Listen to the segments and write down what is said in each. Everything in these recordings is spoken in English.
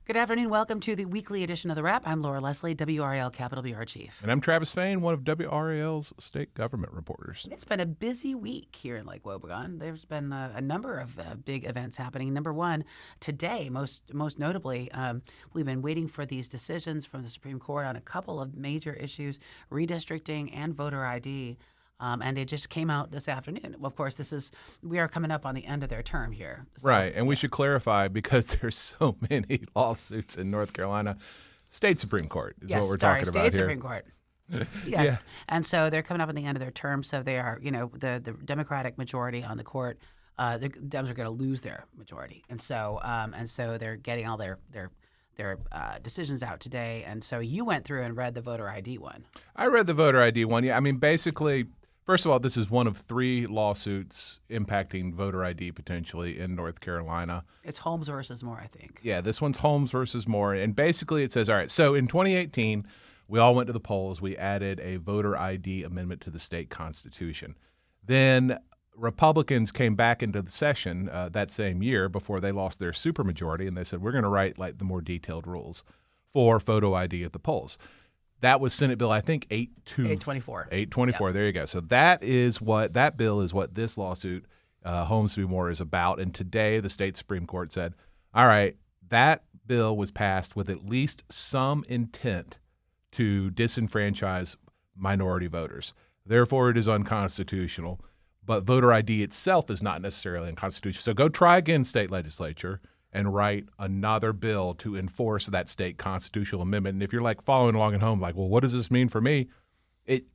Good afternoon. Welcome to the weekly edition of The Wrap. I'm Laura Leslie, WRAL Capital Bureau Chief. And I'm Travis Fain, one of WRAL's state government reporters. It's been a busy week here in Lake Wobegon. There's been a number of big events happening. Number one, today, most notably, we've been waiting for these decisions from the Supreme Court on a couple of major issues, redistricting and voter ID. And they just came out this afternoon. Of course, we are coming up on the end of their term here. So, right, and we should clarify, because there's so many lawsuits in North Carolina, state Supreme Court is what we're talking about here. State Supreme Court. Yes, Yeah. And so they're coming up on the end of their term. So they are, the Democratic majority on the court. The Dems are going to lose their majority, and so they're getting all their decisions out today. And so you went through and read the voter ID one. I read the voter ID one. Yeah, I mean, basically, first of all, this is one of 3 lawsuits impacting voter ID potentially in North Carolina. It's Holmes versus Moore, I think. Yeah, this one's Holmes versus Moore. And basically it says, all right, so in 2018, we all went to the polls. We added a voter ID amendment to the state constitution. Then Republicans came back into the session that same year before they lost their supermajority, and they said, we're going to write like the more detailed rules for photo ID at the polls. That was Senate Bill, I think, 824. 824, There you go. So that bill is what this lawsuit, Holmes v. Moore, is about. And today the state Supreme Court said, all right, that bill was passed with at least some intent to disenfranchise minority voters. Therefore, it is unconstitutional. But voter ID itself is not necessarily unconstitutional. So go try again, state legislature, and write another bill to enforce that state constitutional amendment. And if you're like following along at home, like, well, what does this mean for me?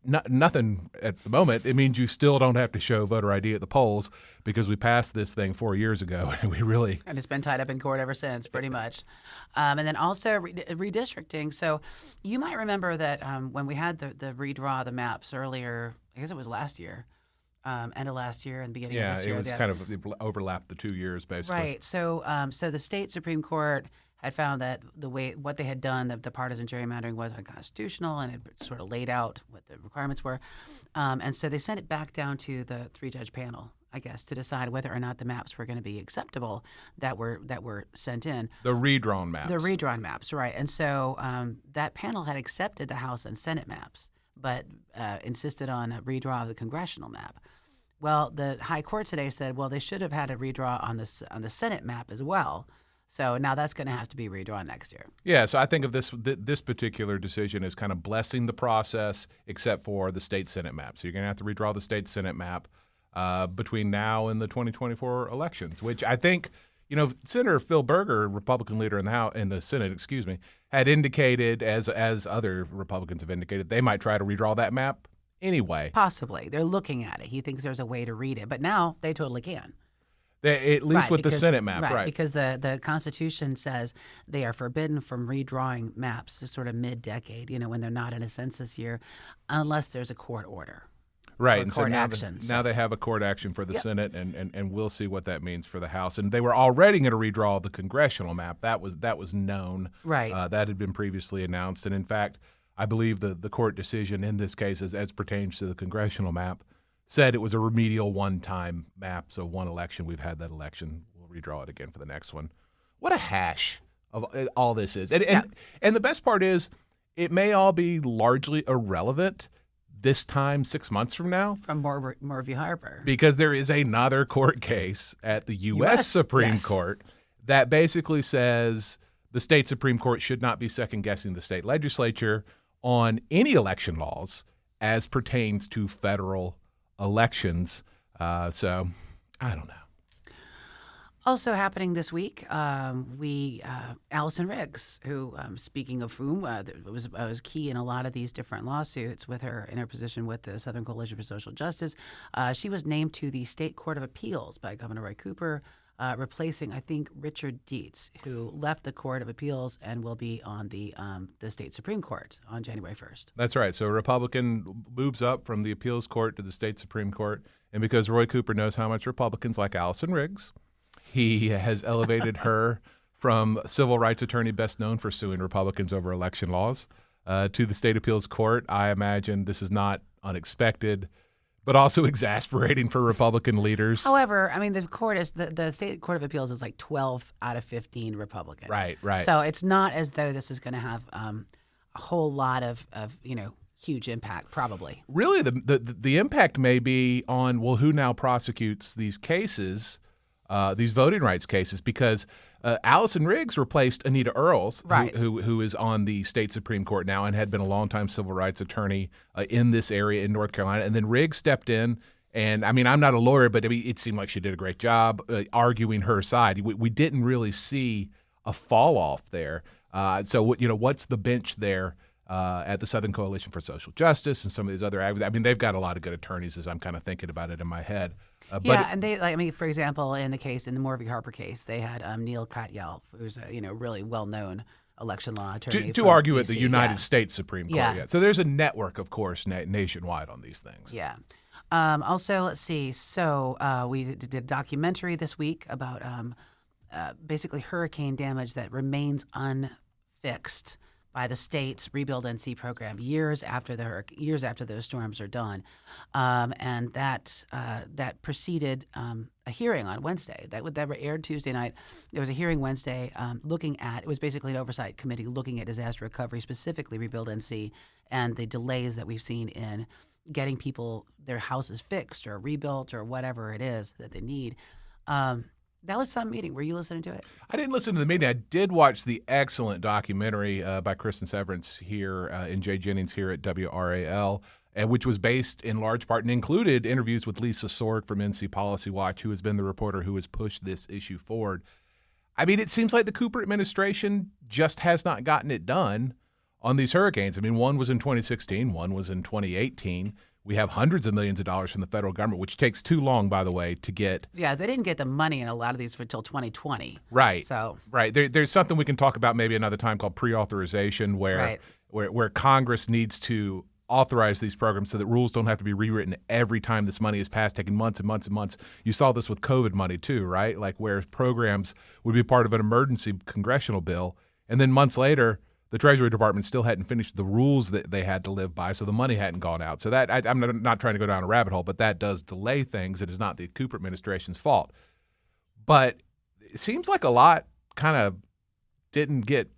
Nothing at the moment. It means you still don't have to show voter ID at the polls, because we passed this thing 4 years ago, and it's been tied up in court ever since, pretty much. And then also redistricting. So you might remember that when we had the redraw the maps earlier, I guess it was last year. End of last year and beginning of this year. Yeah, it was it overlapped the 2 years, basically. Right. So the state Supreme Court had found that what they had done, the partisan gerrymandering, was unconstitutional, and it sort of laid out what the requirements were. And so they sent it back down to the 3-judge panel, I guess, to decide whether or not the maps were going to be acceptable that were sent in. The redrawn maps. The redrawn maps, right. And so that panel had accepted the House and Senate maps, but insisted on a redraw of the congressional map. Well, the High Court today said, well, they should have had a redraw on the Senate map as well. So now that's going to have to be redrawn next year. Yeah, so I think of this particular decision as kind of blessing the process, except for the state Senate map. So you're going to have to redraw the state Senate map between now and the 2024 elections, which I think, Senator Phil Berger, Republican leader in the Senate, had indicated, as other Republicans have indicated, they might try to redraw that map anyway. Possibly. They're looking at it. He thinks there's a way to read it. But now they totally can. At least with the Senate map, right. Because the Constitution says they are forbidden from redrawing maps sort of mid-decade, when they're not in a census year, unless there's a court order. Right, and court so action. Now they have a court action for the Senate, and we'll see what that means for the House. And they were already going to redraw the congressional map. That was known. Right. That had been previously announced. And in fact, I believe the court decision in this case, as pertains to the congressional map, said it was a remedial one-time map. So one election, we've had that election. We'll redraw it again for the next one. What a hash of all this is. And the best part is, it may all be largely irrelevant this time 6 months from now. From Moore v. Harper. Because there is another court case at the U.S. Supreme Court that basically says the state Supreme Court should not be second-guessing the state legislature on any election laws as pertains to federal elections. So I don't know. Also happening this week, Allison Riggs, who, speaking of whom, was key in a lot of these different lawsuits in her position with the Southern Coalition for Social Justice. She was named to the State Court of Appeals by Governor Roy Cooper, replacing, I think, Richard Dietz, who left the Court of Appeals and will be on the state Supreme Court on January 1st. That's right. So a Republican moves up from the appeals court to the state Supreme Court. And because Roy Cooper knows how much Republicans like Allison Riggs, he has elevated her from civil rights attorney best known for suing Republicans over election laws to the state appeals court. I imagine this is not unexpected. but also exasperating for Republican leaders. However, I mean, the state court of appeals is like 12 out of 15 Republican. Right. So it's not as though this is going to have a whole lot of huge impact. Probably. Really, the impact may be on who now prosecutes these cases, these voting rights cases, because Allison Riggs replaced Anita Earls, right. who is on the state Supreme Court now and had been a longtime civil rights attorney in this area in North Carolina. And then Riggs stepped in. And, I mean, I'm not a lawyer, but it seemed like she did a great job arguing her side. We didn't really see a fall off there. So, what's the bench there at the Southern Coalition for Social Justice and some of these other – I mean, they've got a lot of good attorneys as I'm kind of thinking about it in my head. And for example, in the Moore v. Harper case, they had Neil Katyal, who's a really well-known election law attorney to argue DC. at the United States Supreme Court. Yeah. So there's a network, of course, nationwide on these things. Yeah. Also, let's see. So we did a documentary this week about basically hurricane damage that remains unfixed by the state's Rebuild NC program years after those storms are done, and that preceded a hearing on Wednesday that aired Tuesday night. There was a hearing Wednesday looking at, it was basically an oversight committee looking at disaster recovery, specifically Rebuild NC, and the delays that we've seen in getting people their houses fixed or rebuilt or whatever it is that they need. That was some meeting. Were you listening to it? I didn't listen to the meeting. I did watch the excellent documentary by Kristen Severance here and Jay Jennings here at WRAL, which was based in large part and included interviews with Lisa Sorg from NC Policy Watch, who has been the reporter who has pushed this issue forward. I mean, it seems like the Cooper administration just has not gotten it done on these hurricanes. I mean, one was in 2016, one was in 2018. We have hundreds of millions of dollars from the federal government, which takes too long, by the way, to get. Yeah, they didn't get the money in a lot of these until 2020. Right. So right. There's something we can talk about maybe another time called pre-authorization, where Congress needs to authorize these programs so that rules don't have to be rewritten every time this money is passed, taking months and months and months. You saw this with COVID money too, right? Like where programs would be part of an emergency congressional bill, and then months later, the Treasury Department still hadn't finished the rules that they had to live by, so the money hadn't gone out. So that I'm not trying to go down a rabbit hole, but that does delay things. It is not the Cooper administration's fault. But it seems like a lot kind of didn't get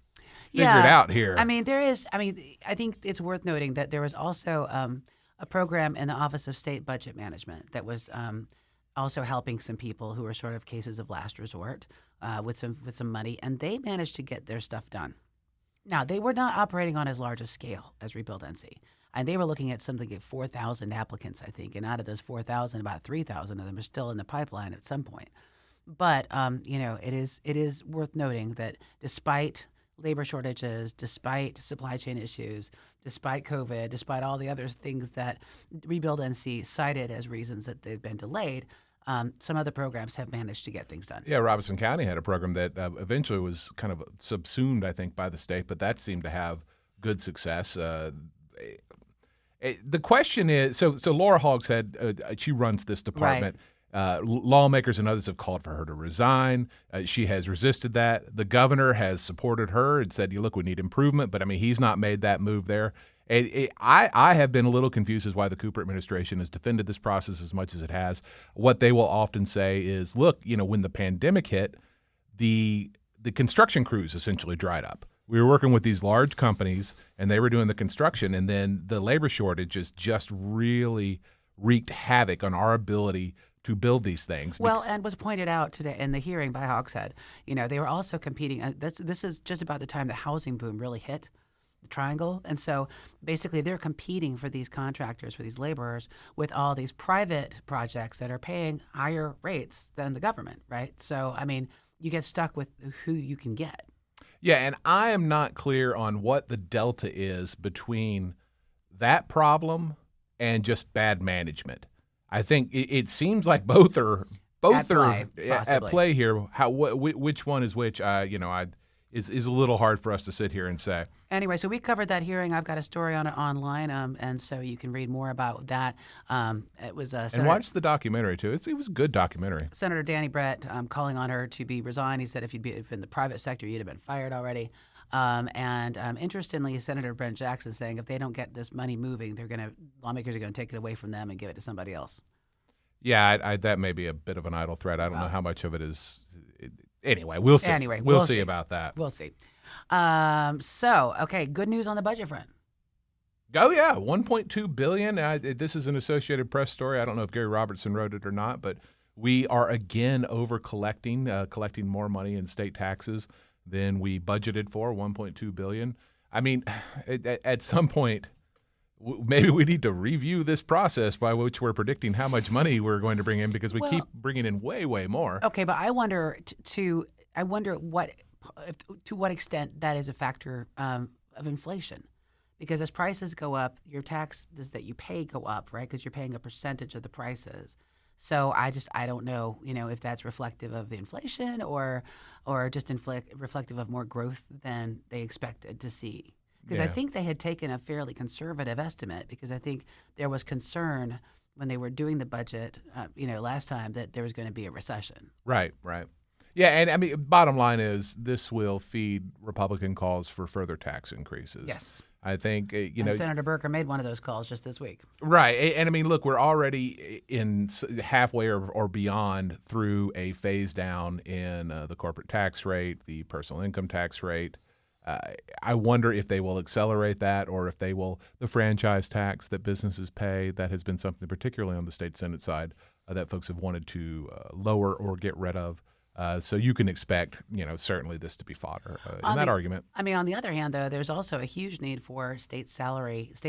figured out here. I mean, I think it's worth noting that there was also a program in the Office of State Budget Management that was also helping some people who were sort of cases of last resort with some money, and they managed to get their stuff done. Now, they were not operating on as large a scale as Rebuild NC. And they were looking at something like 4,000 applicants, I think. And out of those 4,000, about 3,000 of them are still in the pipeline at some point. But, it is worth noting that despite labor shortages, despite supply chain issues, despite COVID, despite all the other things that Rebuild NC cited as reasons that they've been delayed, some other programs have managed to get things done. Yeah, Robeson County had a program that eventually was kind of subsumed, I think, by the state, but that seemed to have good success. The question is, so Laura Hogshead, she runs this department. Right. Lawmakers and others have called for her to resign. She has resisted that. The governor has supported her and said, look, we need improvement, but I mean, he's not made that move there. I have been a little confused as why the Cooper administration has defended this process as much as it has. What they will often say is, look, when the pandemic hit, the construction crews essentially dried up. We were working with these large companies, and they were doing the construction, and then the labor shortages just really wreaked havoc on our ability to build these things. Well, and was pointed out today in the hearing by Hogshead, they were also competing. This is just about the time the housing boom really hit the triangle. And so basically they're competing for these contractors, for these laborers, with all these private projects that are paying higher rates than the government, right? So, I mean, you get stuck with who you can get. Yeah, and I am not clear on what the delta is between that problem and just bad management. I think it seems like both are at play here. Which one is which? Is a little hard for us to sit here and say. Anyway, so we covered that hearing. I've got a story on it online, and so you can read more about that. It was and watch the documentary too. It was a good documentary. Senator Danny Brett calling on her to be resigned. He said if you'd been in the private sector, you'd have been fired already. Interestingly, Senator Brent Jackson saying if they don't get this money moving, lawmakers are going to take it away from them and give it to somebody else. Yeah, that may be a bit of an idle threat. I don't know how much of it is. Anyway, we'll see. Anyway, we'll see about that. We'll see. Okay, good news on the budget front. Oh yeah, $1.2 billion. This is an Associated Press story. I don't know if Gary Robertson wrote it or not, but we are again over collecting more money in state taxes than we budgeted for. $1.2 billion. I mean, at some point, maybe we need to review this process by which we're predicting how much money we're going to bring in, because we keep bringing in way, way more. Okay, but I wonder to what extent that is a factor of inflation. Because as prices go up, your taxes that you pay go up, right? Because you're paying a percentage of the prices. So I don't know, if that's reflective of inflation or just reflective of more growth than they expected to see. Because I think they had taken a fairly conservative estimate, because I think there was concern when they were doing the budget, last time, that there was going to be a recession. Right. Yeah, and I mean, bottom line is this will feed Republican calls for further tax increases. Yes. I think, Senator Burker made one of those calls just this week. Right. And I mean, look, we're already in halfway or beyond through a phase down in the corporate tax rate, the personal income tax rate. I wonder if they will accelerate that, or if the franchise tax that businesses pay. That has been something, particularly on the state Senate side, that folks have wanted to lower or get rid of. So you can expect, certainly this to be fodder in that argument. I mean, on the other hand, though, there's also a huge need for state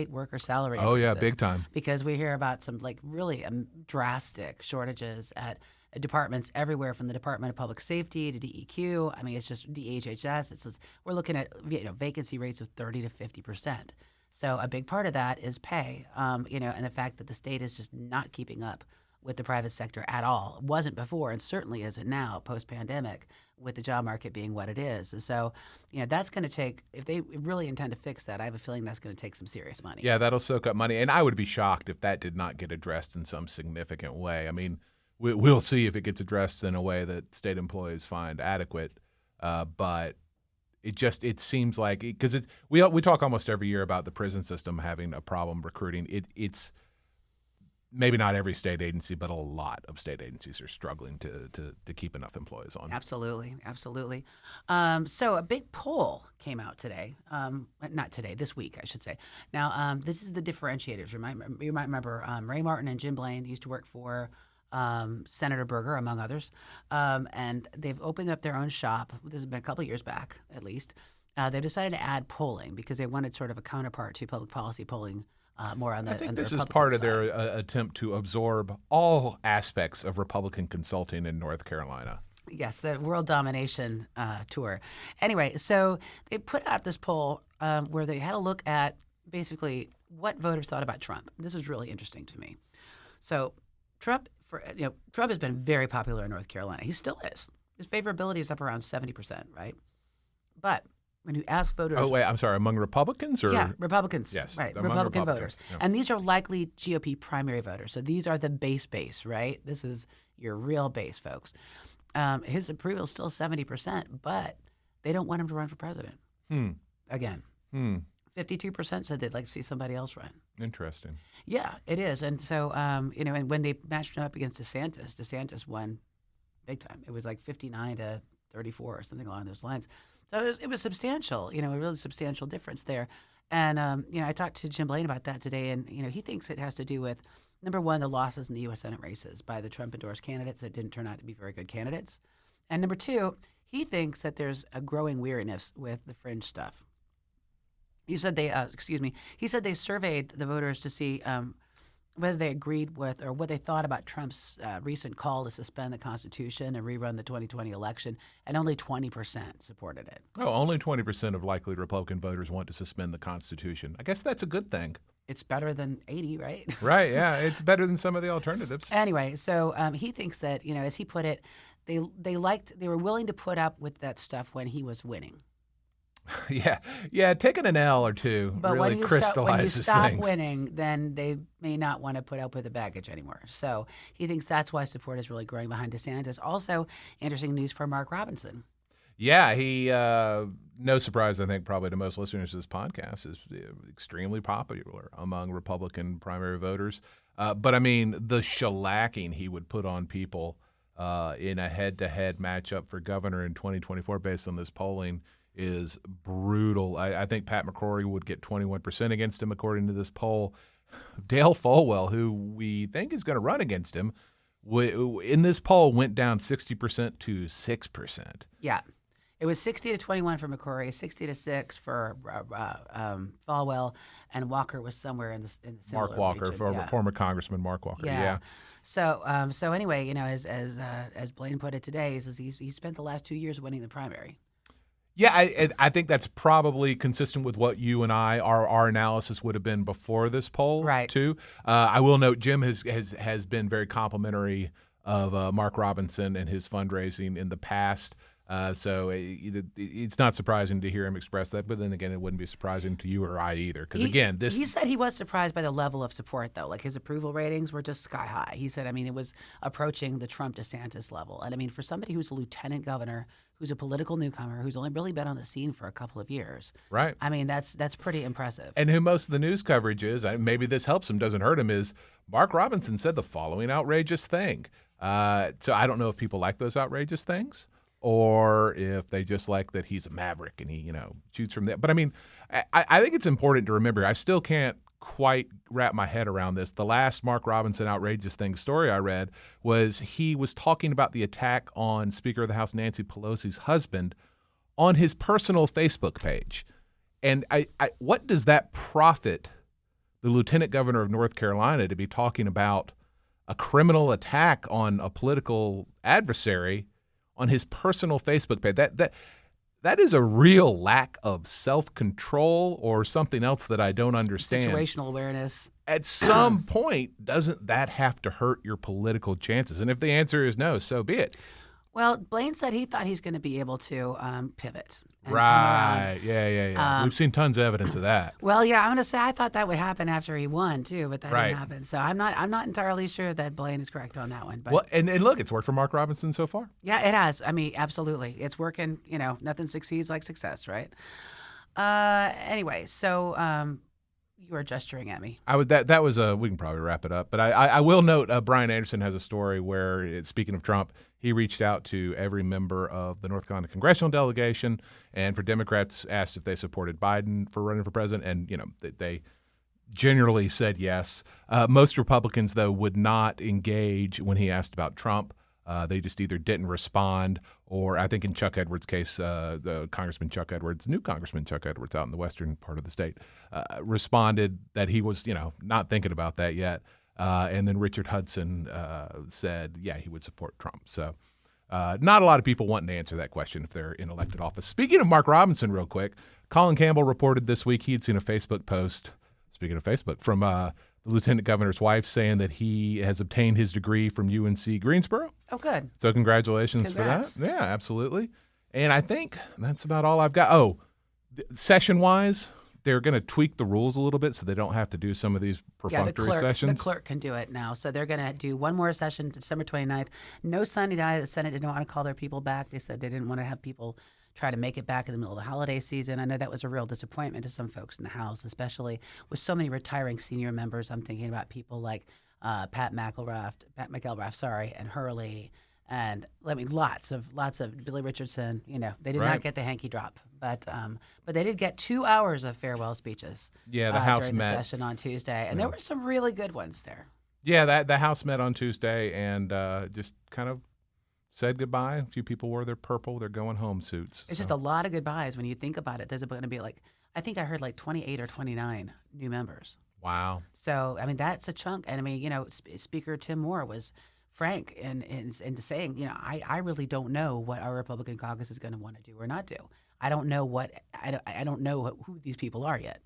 worker salary. Oh, yeah, increases, big time. Because we hear about some really drastic shortages at departments everywhere, from the Department of Public Safety to DEQ. I mean, it's just DHHS. We're looking at vacancy rates of 30 to 50%. So a big part of that is pay, and the fact that the state is just not keeping up with the private sector at all. It wasn't before, and certainly isn't now, post-pandemic, with the job market being what it is. And so, that's going to take, if they really intend to fix that, I have a feeling that's going to take some serious money. Yeah, that'll soak up money. And I would be shocked if that did not get addressed in some significant way. I mean, we'll see if it gets addressed in a way that state employees find adequate. But it seems like, because we talk almost every year about the prison system having a problem recruiting. It's maybe not every state agency, but a lot of state agencies are struggling to keep enough employees on. Absolutely. So a big poll came out today. Not today, this week, I should say. Now, this is the differentiators. You might remember Ray Martin and Jim Blaine used to work for Senator Berger, among others. And they've opened up their own shop. This has been a couple of years back, at least. They decided to add polling because they wanted sort of a counterpart to public policy polling. More on the I think on the this is Republican part of side. their attempt to absorb all aspects of Republican consulting in North Carolina. Yes, the world domination tour. Anyway, so they put out this poll where they had a look at basically what voters thought about Trump. This is really interesting to me. So Trump has been very popular in North Carolina. He still is. His favorability is up around 70%, right? But when you ask voters, Oh, wait, I'm sorry, among Republicans? yeah, Republicans, Yes, right, among Republican Republicans, voters, yeah. and these are likely GOP primary voters. So these are the base, right? This is your real base, folks. His approval is still 70%, but they don't want him to run for president. Again, 52% said they'd like to see somebody else run. Interesting. Yeah, it is, and so and when they matched him up against DeSantis won big time. It was like 59 to 34 or something along those lines. So it was substantial, a really substantial difference there. And, I talked to Jim Blaine about that today, and, he thinks it has to do with, number one, the losses in the U.S. Senate races by the Trump-endorsed candidates that didn't turn out to be very good candidates. And number two, he thinks that there's a growing weariness with the fringe stuff. He said they surveyed the voters to see whether they agreed with or what they thought about Trump's recent call to suspend the Constitution and rerun the 2020 election, and only 20% supported it. Oh, only 20% of likely Republican voters want to suspend the Constitution. I guess that's a good thing. It's better than 80, right? Right, yeah. It's better than some of the alternatives. Anyway, so he thinks that, as he put it, they were willing to put up with that stuff when he was winning. Yeah, taking an L or two But really when you crystallizes stop things. winning, then they may not want to put up with the baggage anymore. So he thinks that's why support is really growing behind DeSantis. Also, interesting news for Mark Robinson. Yeah, he, no surprise, I think, probably to most listeners to this podcast, is extremely popular among Republican primary voters. But I mean, the shellacking he would put on people in a head-to-head matchup for governor in 2024 based on this polling is brutal. I think Pat McCrory would get 21% against him, according to this poll. Dale Folwell, who we think is going to run against him, in this poll went down 60% to 6%. Yeah. It was 60-21 for McCrory, 60-6 for Falwell, and Walker was somewhere in the similar Mark Walker, region. former Congressman Mark Walker. Yeah. So anyway, as Blaine put it today, he spent the last 2 years winning the primary. Yeah, I think that's probably consistent with what you and our analysis would have been before this poll, right? Too. I will note Jim has been very complimentary of Mark Robinson and his fundraising in the past. So it's not surprising to hear him express that, but then again, it wouldn't be surprising to you or I either. Because again, he said he was surprised by the level of support, though. Like his approval ratings were just sky high. He said, I mean, it was approaching the Trump DeSantis level. And I mean, for somebody who's a lieutenant governor, who's a political newcomer, who's only really been on the scene for a couple of years, right? I mean, that's pretty impressive. And who most of the news coverage is, maybe this helps him, doesn't hurt him, is Mark Robinson said the following outrageous thing. So I don't know if people like those outrageous things, or if they just like that he's a maverick and he, shoots from there. But I mean, I think it's important to remember, I still can't quite wrap my head around this. The last Mark Robinson outrageous thing story I read was he was talking about the attack on Speaker of the House Nancy Pelosi's husband on his personal Facebook page. And what does that profit the lieutenant governor of North Carolina to be talking about a criminal attack on a political adversary on his personal Facebook page? That is a real lack of self-control or something else that I don't understand. Situational awareness. At some point, doesn't that have to hurt your political chances? And if the answer is no, so be it. Well, Blaine said he thought he's going to be able to pivot. Right. Yeah. We've seen tons of evidence of that. Well, yeah, I'm going to say I thought that would happen after he won too, but that right. didn't happen. So I'm not entirely sure that Blaine is correct on that one. But well, and look, it's worked for Mark Robinson so far. Yeah, it has. I mean, absolutely, it's working. Nothing succeeds like success, right? Anyway, so you were gesturing at me. That was we can probably wrap it up, but I will note Brian Anderson has a story where, speaking of Trump, he reached out to every member of the North Carolina congressional delegation, and for Democrats, asked if they supported Biden for running for president, and they generally said yes. Most Republicans, though, would not engage when he asked about Trump. They just either didn't respond, or I think in Chuck Edwards' case, the new Congressman Chuck Edwards out in the western part of the state, responded that he was, not thinking about that yet. And then Richard Hudson said, yeah, he would support Trump. So not a lot of people wanting to answer that question if they're in elected office. Speaking of Mark Robinson, real quick, Colin Campbell reported this week he had seen a Facebook post, speaking of Facebook, from the lieutenant governor's wife saying that he has obtained his degree from UNC Greensboro. Oh, good. So congratulations Congrats. for that. Yeah, absolutely. And I think that's about all I've got. Oh, session-wise, they're going to tweak the rules a little bit so they don't have to do some of these perfunctory sessions. The clerk can do it now. So they're going to do one more session, December 29th. No Sunday night. The Senate didn't want to call their people back. They said they didn't want to have people try to make it back in the middle of the holiday season. I know that was a real disappointment to some folks in the House, especially with so many retiring senior members. I'm thinking about people like Pat McElrath, and Hurley, and I mean lots of Billy Richardson. They did not get the hanky drop, but they did get 2 hours of farewell speeches. Yeah, the House during met the session on Tuesday, and there were some really good ones there. Yeah, the House met on Tuesday and just kind of said goodbye. A few people wore their purple, their going home suits. It's just a lot of goodbyes when you think about it. There's going to be I think I heard 28 or 29 new members. Wow. So, I mean, that's a chunk. And I mean, Speaker Tim Moore was frank in saying, I really don't know what our Republican caucus is going to want to do or not do. I don't know I don't know who these people are yet.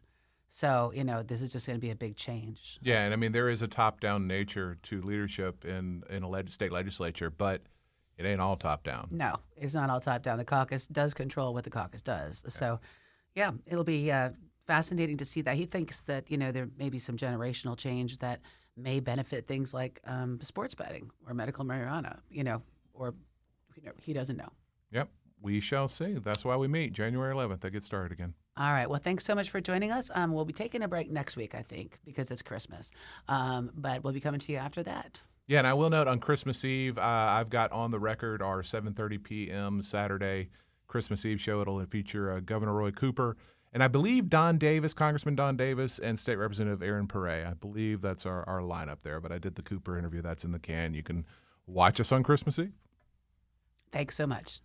So, this is just going to be a big change. Yeah, and I mean, there is a top-down nature to leadership in a state legislature, but it ain't all top-down. No, it's not all top-down. The caucus does control what the caucus does. Yeah. So, yeah, it'll be fascinating to see that. He thinks that, there may be some generational change that may benefit things like sports betting or medical marijuana, or he doesn't know. Yep. We shall see. That's why we meet January 11th. They get started again. All right. Well, thanks so much for joining us. We'll be taking a break next week, I think, because it's Christmas. But we'll be coming to you after that. Yeah, and I will note on Christmas Eve, I've got on the record our 7:30 p.m. Saturday Christmas Eve show. It'll feature Governor Roy Cooper and I believe Don Davis, Congressman Don Davis, and State Representative Aaron Perret. I believe that's our lineup there. But I did the Cooper interview. That's in the can. You can watch us on Christmas Eve. Thanks so much.